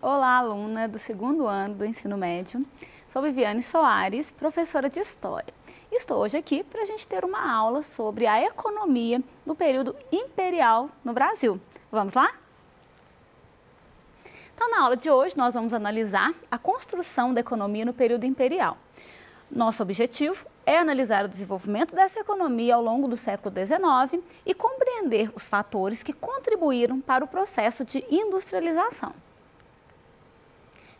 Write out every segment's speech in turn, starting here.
Olá, aluna do segundo ano do ensino médio. Sou Viviane Soares, professora de História. Estou hoje aqui para a gente ter uma aula sobre a economia no período imperial no Brasil. Vamos lá? Então, na aula de hoje, nós vamos analisar a construção da economia no período imperial. Nosso objetivo é analisar o desenvolvimento dessa economia ao longo do século XIX e compreender os fatores que contribuíram para o processo de industrialização.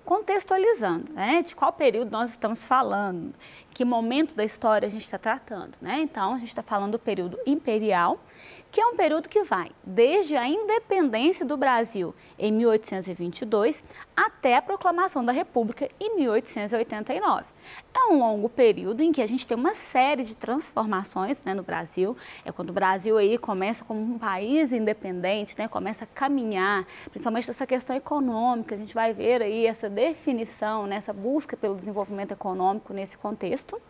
Contextualizando, de qual período nós estamos falando, que momento da história a gente está tratando, Então, a gente está falando do período imperial, que é um período que vai desde a independência do Brasil em 1822 até a proclamação da República em 1889. É um longo período em que a gente tem uma série de transformações no Brasil. É quando o Brasil aí começa como um país independente, começa a caminhar, principalmente nessa questão econômica. A gente vai ver aí essa definição, essa busca pelo desenvolvimento econômico nesse contexto.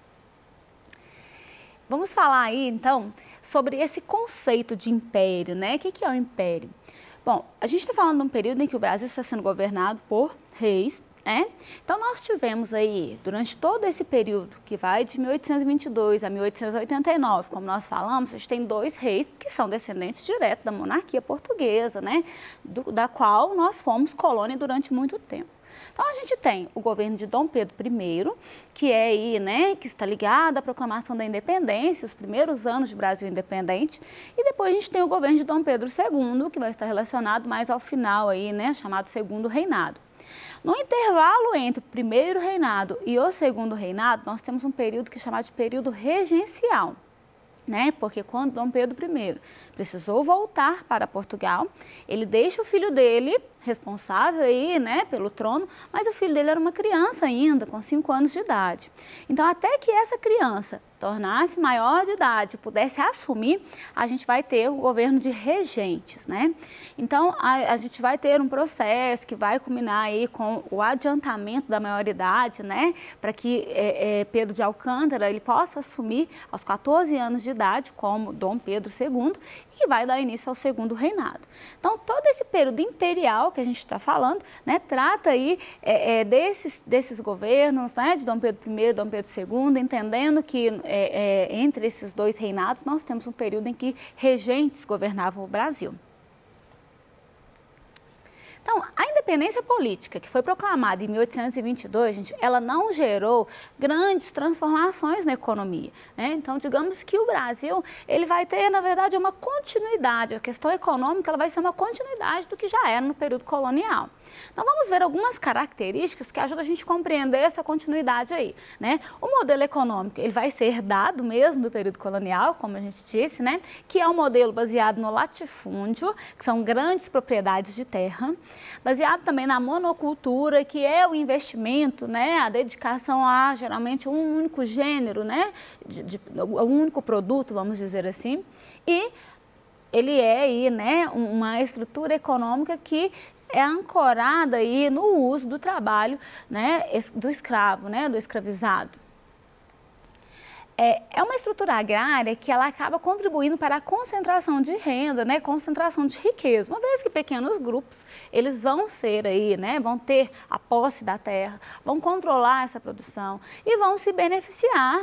Vamos falar aí, então, sobre esse conceito de império, O que é o império? Bom, a gente está falando de um período em que o Brasil está sendo governado por reis, Então, nós tivemos aí, durante todo esse período, que vai de 1822 a 1889, como nós falamos, a gente tem dois reis que são descendentes diretos da monarquia portuguesa, da qual nós fomos colônia durante muito tempo. Então, a gente tem o governo de Dom Pedro I, que é aí, que está ligado à proclamação da independência, os primeiros anos de Brasil independente, e depois a gente tem o governo de Dom Pedro II, que vai estar relacionado mais ao final aí, chamado Segundo Reinado. No intervalo entre o primeiro reinado e o segundo reinado, nós temos um período que é chamado de período regencial. Porque quando Dom Pedro I precisou voltar para Portugal, ele deixa o filho dele responsável aí, pelo trono, mas o filho dele era uma criança ainda, com 5 anos de idade. Então, até que essa criança tornasse maior de idade, pudesse assumir, a gente vai ter o governo de regentes, Então, a gente vai ter um processo que vai culminar aí com o adiantamento da maioridade, Para que Pedro de Alcântara ele possa assumir aos 14 anos de idade como Dom Pedro II, e que vai dar início ao segundo reinado. Então, todo esse período imperial que a gente está falando, trata aí desses governos, de Dom Pedro I, Dom Pedro II, entendendo que entre esses dois reinados nós temos um período em que regentes governavam o Brasil. Então, a independência política, que foi proclamada em 1822, gente, ela não gerou grandes transformações na economia, Então, digamos que o Brasil, ele vai ter, na verdade, uma continuidade. A questão econômica, ela vai ser uma continuidade do que já era no período colonial. Então, vamos ver algumas características que ajudam a gente a compreender essa continuidade aí, O modelo econômico, ele vai ser herdado mesmo do período colonial, como a gente disse, Que é um modelo baseado no latifúndio, que são grandes propriedades de terra, baseado também na monocultura, que é o investimento, a dedicação a, geralmente, um único gênero, um único produto, vamos dizer assim, e ele é aí, uma estrutura econômica que é ancorada aí no uso do trabalho, do escravo, do escravizado. É uma estrutura agrária que ela acaba contribuindo para a concentração de renda, concentração de riqueza. Uma vez que pequenos grupos, eles vão ser aí, vão ter a posse da terra, vão controlar essa produção e vão se beneficiar,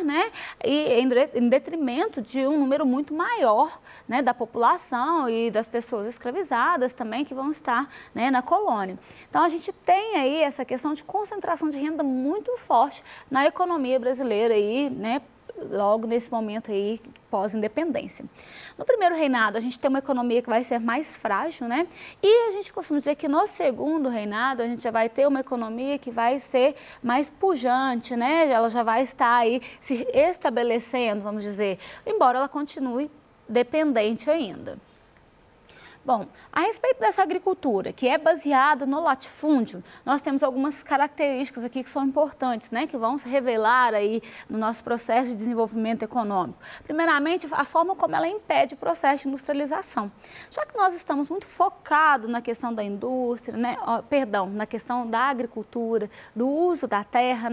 e em detrimento de um número muito maior, da população e das pessoas escravizadas também que vão estar, na colônia. Então, a gente tem aí essa questão de concentração de renda muito forte na economia brasileira aí, logo nesse momento aí, pós-independência. No primeiro reinado, a gente tem uma economia que vai ser mais frágil, E a gente costuma dizer que no segundo reinado, a gente já vai ter uma economia que vai ser mais pujante, Ela já vai estar aí se estabelecendo, vamos dizer, embora ela continue dependente ainda. Bom, a respeito dessa agricultura, que é baseada no latifúndio, nós temos algumas características aqui que são importantes, que vão se revelar aí no nosso processo de desenvolvimento econômico. Primeiramente, a forma como ela impede o processo de industrialização. Já que nós estamos muito focados na questão da indústria, na questão da agricultura, do uso da terra,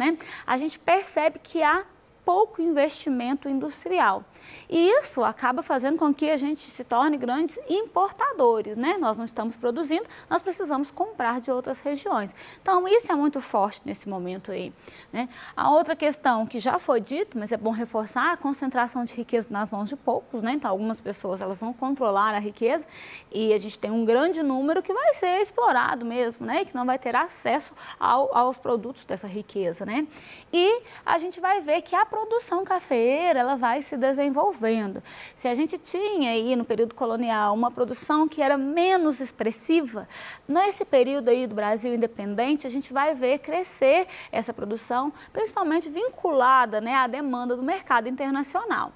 a gente percebe que há pouco investimento industrial. E isso acaba fazendo com que a gente se torne grandes importadores, né? Nós não estamos produzindo, nós precisamos comprar de outras regiões. Então, isso é muito forte nesse momento aí, né? A outra questão que já foi dito, mas é bom reforçar, a concentração de riqueza nas mãos de poucos, né? Então, algumas pessoas, elas vão controlar a riqueza e a gente tem um grande número que vai ser explorado mesmo, né? Que não vai ter acesso aos produtos dessa riqueza, né? E a gente vai ver que a produção cafeeira, ela vai se desenvolvendo. Se a gente tinha aí no período colonial uma produção que era menos expressiva, nesse período aí do Brasil independente, a gente vai ver crescer essa produção, principalmente vinculada, né, à demanda do mercado internacional.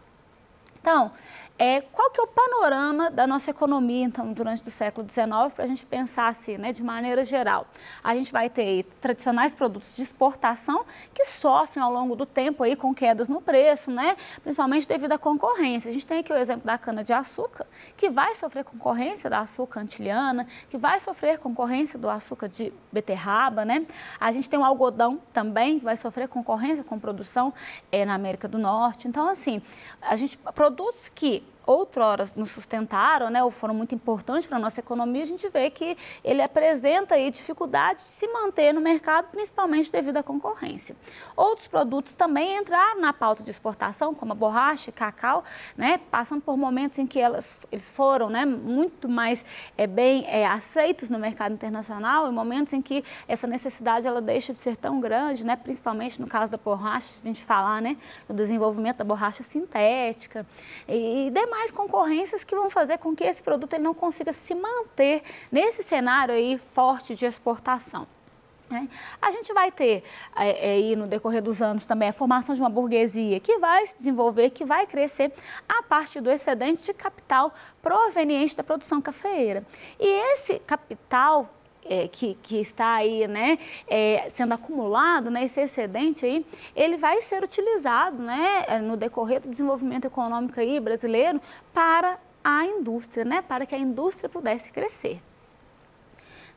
Então, qual que é o panorama da nossa economia, então, durante o século XIX, para a gente pensar assim, né, de maneira geral? A gente vai ter tradicionais produtos de exportação que sofrem ao longo do tempo aí com quedas no preço, né, principalmente devido à concorrência. A gente tem aqui o exemplo da cana-de-açúcar, que vai sofrer concorrência da açúcar antiliana, que vai sofrer concorrência do açúcar de beterraba, né? A gente tem o algodão também, que vai sofrer concorrência com produção na América do Norte. Então, assim, produtos que outrora nos sustentaram, né, ou foram muito importantes para a nossa economia, a gente vê que ele apresenta aí dificuldade de se manter no mercado, principalmente devido à concorrência. Outros produtos também entraram na pauta de exportação, como a borracha e cacau, né, passando por momentos em que eles foram, né, muito mais bem aceitos no mercado internacional, em momentos em que essa necessidade ela deixa de ser tão grande, né, principalmente no caso da borracha, a gente falar, né, do desenvolvimento da borracha sintética e demais concorrências que vão fazer com que esse produto ele não consiga se manter nesse cenário aí forte de exportação. A gente vai ter aí no decorrer dos anos também a formação de uma burguesia que vai se desenvolver, que vai crescer a partir do excedente de capital proveniente da produção cafeeira. E esse capital que está aí, né, sendo acumulado, né, esse excedente aí, ele vai ser utilizado, né, no decorrer do desenvolvimento econômico aí brasileiro para a indústria, né, para que a indústria pudesse crescer.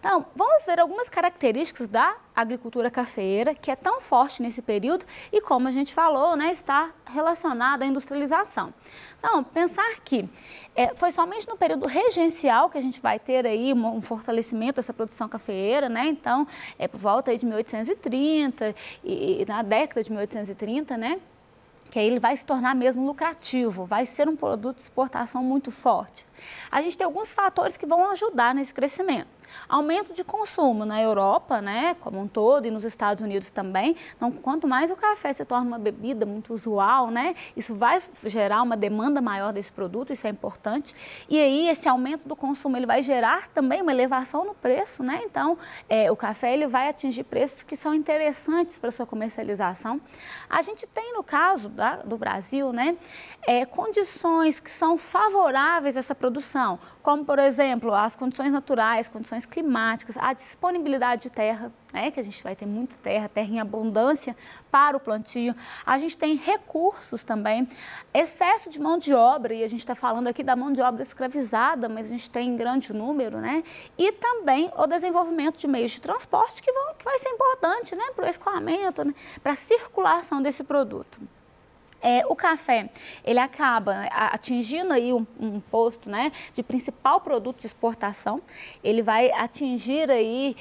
Então, vamos ver algumas características da agricultura cafeeira, que é tão forte nesse período e, como a gente falou, né, está relacionada à industrialização. Então, pensar que foi somente no período regencial que a gente vai ter aí um fortalecimento dessa produção cafeeira, né? Então, por volta aí de 1830 e na década de 1830, né? Que aí ele vai se tornar mesmo lucrativo, vai ser um produto de exportação muito forte. A gente tem alguns fatores que vão ajudar nesse crescimento. Aumento de consumo na Europa, né, como um todo, e nos Estados Unidos também. Então, quanto mais o café se torna uma bebida muito usual, né, isso vai gerar uma demanda maior desse produto, isso é importante. E aí, esse aumento do consumo, ele vai gerar também uma elevação no preço, né? Então, o café, ele vai atingir preços que são interessantes para a sua comercialização. A gente tem, no caso do Brasil, né, condições que são favoráveis a essa produção, como, por exemplo, as condições naturais, condições climáticas, a disponibilidade de terra, né, que a gente vai ter muita terra em abundância para o plantio. A gente tem recursos também, excesso de mão de obra, e a gente está falando aqui da mão de obra escravizada, mas a gente tem em grande número, né? E também o desenvolvimento de meios de transporte que vai ser importante, né, para o escoamento, né, para a circulação desse produto. O café, ele acaba atingindo aí um posto, né, de principal produto de exportação. Ele vai atingir aí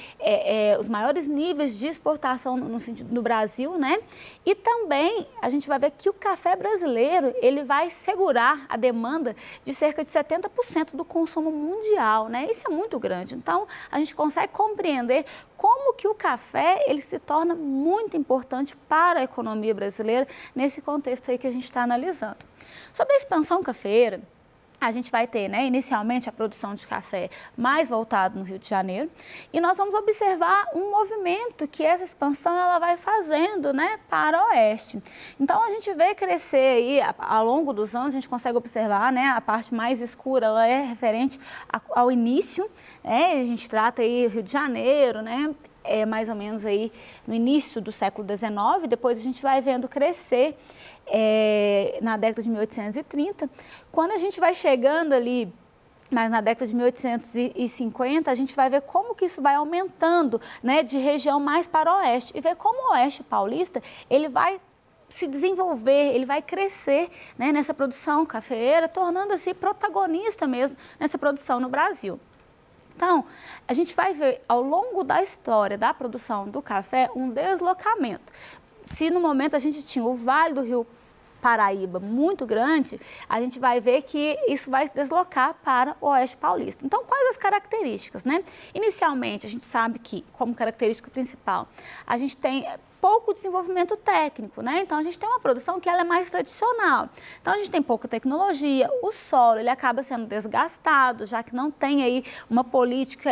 os maiores níveis de exportação no sentido do Brasil, né? E também a gente vai ver que o café brasileiro, ele vai segurar a demanda de cerca de 70% do consumo mundial, né? Isso é muito grande. Então, a gente consegue compreender como que o café, ele se torna muito importante para a economia brasileira nesse contexto aí que a gente está analisando. Sobre a expansão cafeeira, a gente vai ter, né, inicialmente a produção de café mais voltado no Rio de Janeiro e nós vamos observar um movimento que essa expansão ela vai fazendo, né, para o oeste. Então, a gente vê crescer aí, ao longo dos anos, a gente consegue observar, né, a parte mais escura, ela é referente ao início, né, a gente trata aí Rio de Janeiro, né, mais ou menos aí no início do século XIX, depois a gente vai vendo crescer na década de 1830. Quando a gente vai chegando ali, mas na década de 1850, a gente vai ver como que isso vai aumentando, né, de região mais para o oeste, e ver como o oeste paulista, ele vai se desenvolver, ele vai crescer, né, nessa produção cafeeira, tornando-se protagonista mesmo nessa produção no Brasil. Então, a gente vai ver ao longo da história da produção do café um deslocamento. Se no momento a gente tinha o Vale do Rio Paraíba muito grande, a gente vai ver que isso vai se deslocar para o Oeste Paulista. Então, quais as características, né? Inicialmente, a gente sabe que, como característica principal, a gente tem pouco desenvolvimento técnico, né? Então, a gente tem uma produção que ela é mais tradicional. Então, a gente tem pouca tecnologia, o solo ele acaba sendo desgastado, já que não tem aí uma política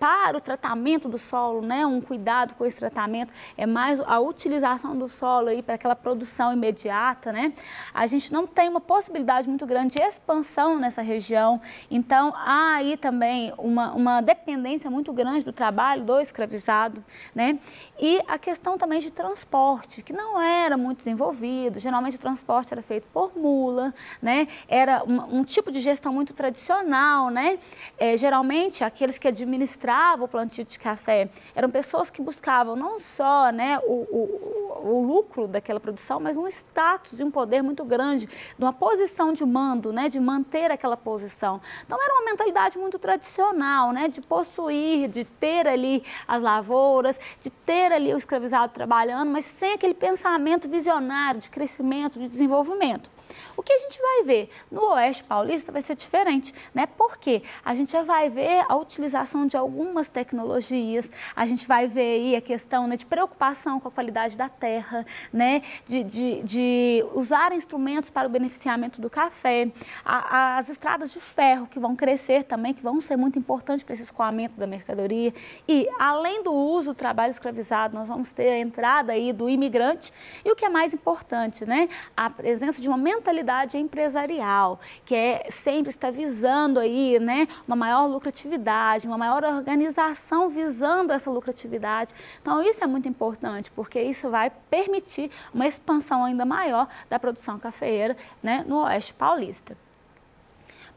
para o tratamento do solo, né? Um cuidado com esse tratamento, é mais a utilização do solo aí para aquela produção imediata, né? A gente não tem uma possibilidade muito grande de expansão nessa região, então há aí também uma dependência muito grande do trabalho do escravizado, né? E a questão também de transporte, que não era muito desenvolvido, geralmente o transporte era feito por mula, né? Era um tipo de gestão muito tradicional, né? Geralmente aqueles que administravam o plantio de café eram pessoas que buscavam não só, né, o lucro daquela produção, mas um status e um poder muito grande, de uma posição de mando, né, de manter aquela posição. Então era uma mentalidade muito tradicional, né, de possuir, de ter ali as lavouras, de ter ali o escravizado trabalhando, mas sem aquele pensamento visionário de crescimento, de desenvolvimento. O que a gente vai ver no Oeste Paulista vai ser diferente, né? Porque a gente já vai ver a utilização de algumas tecnologias, a gente vai ver aí a questão, né, de preocupação com a qualidade da terra, né? De usar instrumentos para o beneficiamento do café, as estradas de ferro que vão crescer também, que vão ser muito importantes para esse escoamento da mercadoria. E, além do uso do trabalho escravizado, nós vamos ter a entrada aí do imigrante e o que é mais importante, né? A presença de uma mentalidade empresarial, que sempre está visando aí, né, uma maior lucratividade, uma maior organização visando essa lucratividade. Então, isso é muito importante, porque isso vai permitir uma expansão ainda maior da produção cafeeira, né, no Oeste Paulista.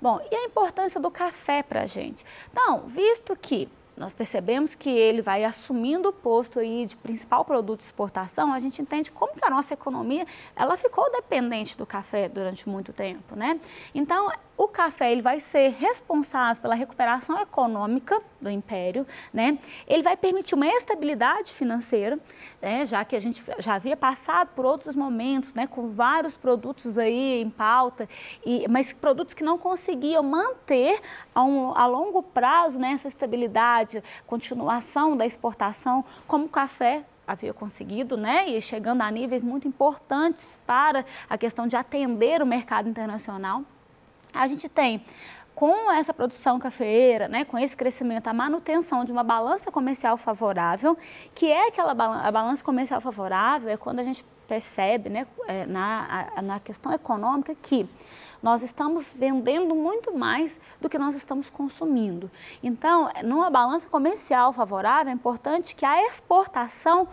Bom, e a importância do café para a gente? Então, visto que nós percebemos que ele vai assumindo o posto aí de principal produto de exportação, a gente entende como que a nossa economia, ela ficou dependente do café durante muito tempo, né? Então, o café ele vai ser responsável pela recuperação econômica do império, né? Ele vai permitir uma estabilidade financeira, né? Já que a gente já havia passado por outros momentos, né? Com vários produtos aí em pauta, mas produtos que não conseguiam manter a longo prazo, né, essa estabilidade, continuação da exportação, como o café havia conseguido, né, e chegando a níveis muito importantes para a questão de atender o mercado internacional. A gente tem, com essa produção cafeeira, né, com esse crescimento, a manutenção de uma balança comercial favorável, que é a balança comercial favorável, é quando a gente percebe, né, na questão econômica que nós estamos vendendo muito mais do que nós estamos consumindo. Então, numa balança comercial favorável, é importante que a exportação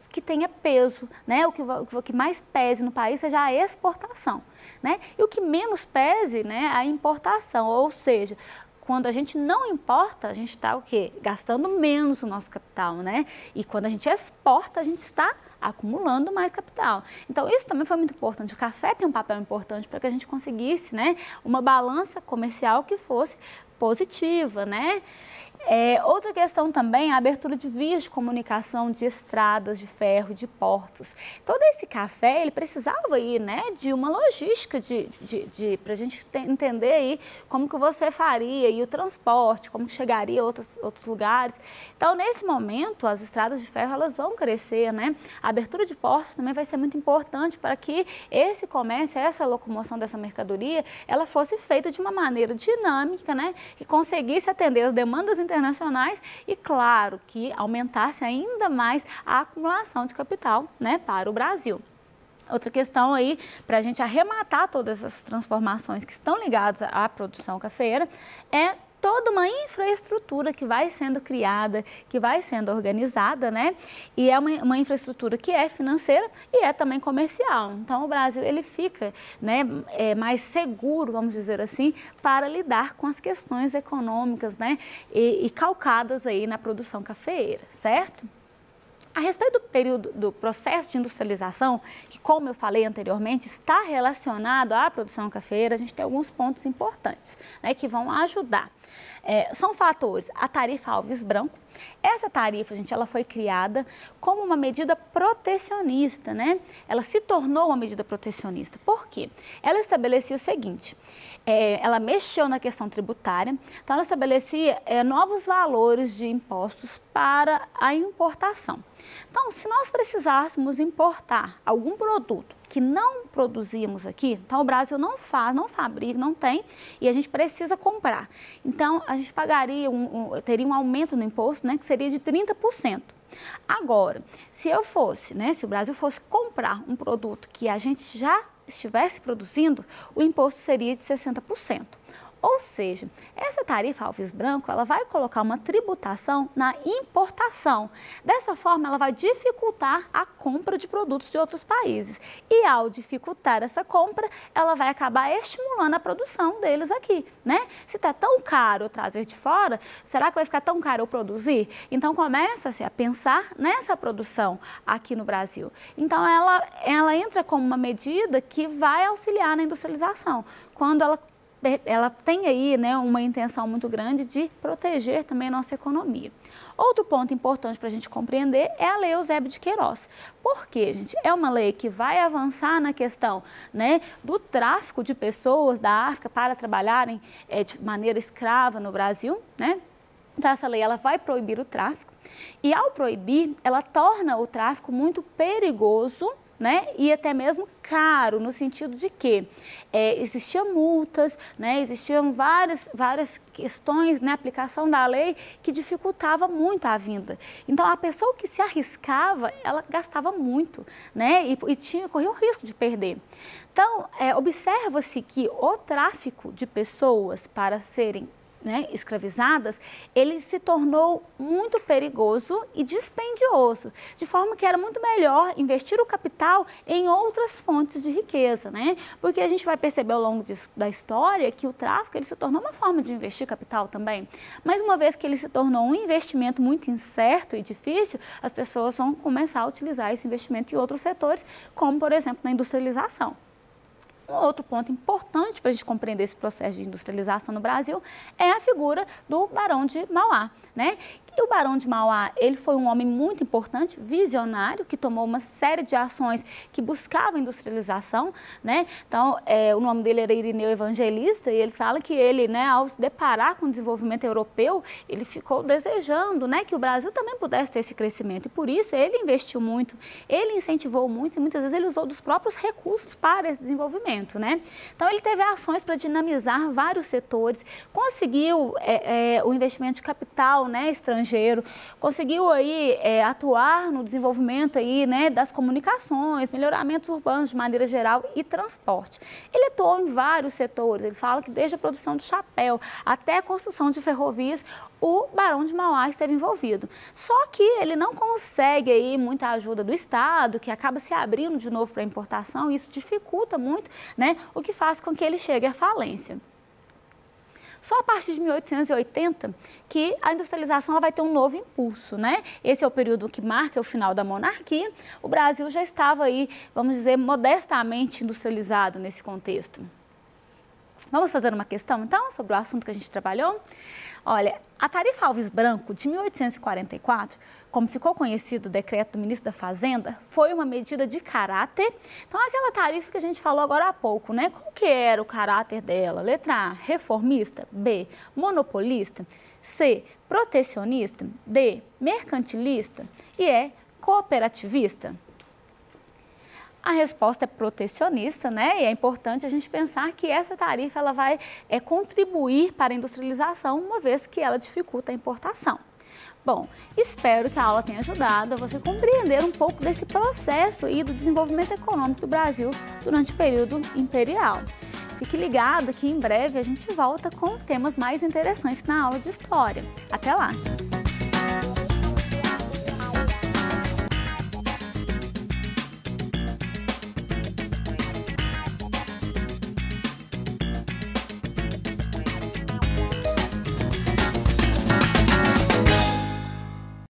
que tenha peso, né? O que mais pese no país seja a exportação, né? E o que menos pese, né, a importação, ou seja, quando a gente não importa, a gente está o quê? Gastando menos o nosso capital, né? E quando a gente exporta, a gente está acumulando mais capital. Então, isso também foi muito importante. O café tem um papel importante para que a gente conseguisse, né, uma balança comercial que fosse positiva, né? Outra questão também é a abertura de vias de comunicação, de estradas, de ferro, de portos. Todo esse café, ele precisava aí, né, de uma logística para a gente entender aí como que você faria aí o transporte, como que chegaria a outros lugares. Então, nesse momento, as estradas de ferro, elas vão crescer, né? A abertura de portos também vai ser muito importante para que esse comércio, essa locomoção dessa mercadoria, ela fosse feita de uma maneira dinâmica, né, que conseguisse atender as demandas internacionais e, claro, que aumentasse ainda mais a acumulação de capital, né, para o Brasil. Outra questão aí, para a gente arrematar todas essas transformações que estão ligadas à produção cafeeira, é toda uma infraestrutura que vai sendo criada, que vai sendo organizada, né? E é uma infraestrutura que é financeira e é também comercial. Então, o Brasil, ele fica, né, mais seguro, vamos dizer assim, para lidar com as questões econômicas, né? E calcadas aí na produção cafeeira, certo? A respeito do período do processo de industrialização, que, como eu falei anteriormente, está relacionado à produção cafeeira, a gente tem alguns pontos importantes, né, que vão ajudar. São fatores, a tarifa Alves Branco. Essa tarifa, gente, ela foi criada como uma medida protecionista, né? Ela se tornou uma medida protecionista. Por quê? Ela estabelecia o seguinte, ela mexeu na questão tributária, então ela estabelecia novos valores de impostos para a importação. Então, se nós precisássemos importar algum produto que não produzimos aqui, então o Brasil não faz, não fabrica, não tem, e a gente precisa comprar. Então, a gente pagaria, teria um aumento no imposto, né, que seria de 30%. Agora, se eu fosse, né, se o Brasil fosse comprar um produto que a gente já estivesse produzindo, o imposto seria de 60%. Ou seja, essa tarifa Alves Branco, ela vai colocar uma tributação na importação. Dessa forma, ela vai dificultar a compra de produtos de outros países. E ao dificultar essa compra, ela vai acabar estimulando a produção deles aqui, né? Se está tão caro trazer de fora, será que vai ficar tão caro eu produzir? Então, começa-se a pensar nessa produção aqui no Brasil. Então, ela entra como uma medida que vai auxiliar na industrialização. Quando ela tem aí, né, uma intenção muito grande de proteger também a nossa economia. Outro ponto importante para a gente compreender é a Lei Eusébio de Queiroz. Por quê, gente? É uma lei que vai avançar na questão, né, do tráfico de pessoas da África para trabalharem de maneira escrava no Brasil, né? Então, essa lei ela vai proibir o tráfico e, ao proibir, ela torna o tráfico muito perigoso, né? E até mesmo caro, no sentido de que existiam multas, né? Existiam várias questões na aplicação da lei que dificultava muito a vinda. Então, a pessoa que se arriscava, ela gastava muito, né? E corria o risco de perder. Então, observa-se que o tráfico de pessoas para serem, né, escravizadas, ele se tornou muito perigoso e dispendioso, de forma que era muito melhor investir o capital em outras fontes de riqueza, né? Porque a gente vai perceber ao longo da história que o tráfico ele se tornou uma forma de investir capital também, mas uma vez que ele se tornou um investimento muito incerto e difícil, as pessoas vão começar a utilizar esse investimento em outros setores, como por exemplo na industrialização. Um outro ponto importante para a gente compreender esse processo de industrialização no Brasil é a figura do Barão de Mauá, né? E o Barão de Mauá, ele foi um homem muito importante, visionário, que tomou uma série de ações que buscavam industrialização, né? Então, o nome dele era Irineu Evangelista e ele fala que ele, né, ao se deparar com o desenvolvimento europeu, ele ficou desejando, né, que o Brasil também pudesse ter esse crescimento e por isso ele investiu muito, ele incentivou muito e muitas vezes ele usou dos próprios recursos para esse desenvolvimento, né? Então, ele teve ações para dinamizar vários setores, conseguiu o investimento de capital, né, estrangeiro, conseguiu aí atuar no desenvolvimento aí, né, das comunicações, melhoramentos urbanos de maneira geral e transporte. Ele atuou em vários setores, ele fala que desde a produção de chapéu até a construção de ferrovias, o Barão de Mauá esteve envolvido. Só que ele não consegue aí muita ajuda do Estado, que acaba se abrindo de novo para a importação, e isso dificulta muito, né, o que faz com que ele chegue à falência. Só a partir de 1880 que a industrialização ela vai ter um novo impulso, né? Esse é o período que marca o final da monarquia. O Brasil já estava aí, vamos dizer, modestamente industrializado nesse contexto. Vamos fazer uma questão, então, sobre o assunto que a gente trabalhou? Olha, a tarifa Alves Branco de 1844, como ficou conhecido o decreto do ministro da Fazenda, foi uma medida de caráter. Então, aquela tarifa que a gente falou agora há pouco, né? Qual que era o caráter dela? Letra A, reformista. B, monopolista. C, protecionista. D, mercantilista. E E, cooperativista. A resposta é protecionista, né? E é importante a gente pensar que essa tarifa ela vai contribuir para a industrialização, uma vez que ela dificulta a importação. Bom, espero que a aula tenha ajudado a você compreender um pouco desse processo e do desenvolvimento econômico do Brasil durante o período imperial. Fique ligado que em breve a gente volta com temas mais interessantes na aula de História. Até lá!